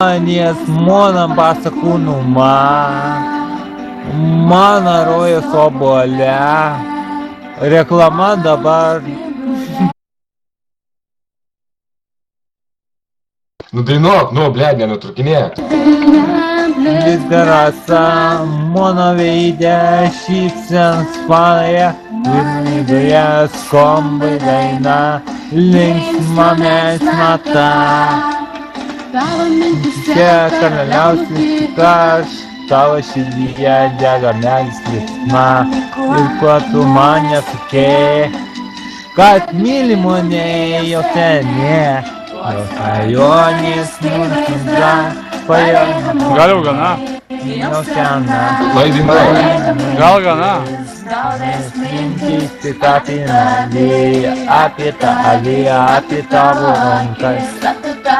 Nes monam pasakūnų man rojas obuolė. Reklama dabar. Nu dainuok, nu, blėd, nenutrukinėk. Vis garasa, mano veidė, šypsens fanoje, viduje skombai daina, linksma mesmata. Čia karaliausis kaš, tavo širdyje dega meilės liksma, ir kuo tu man nesakei, kad myli mane jau seniai, jau svajonės nusinda, pajonės. Gal jau gana? Jau sena. Gal gana? Mintys tik apie mane, apie tą aliją, apie tavo rankas, apie tą.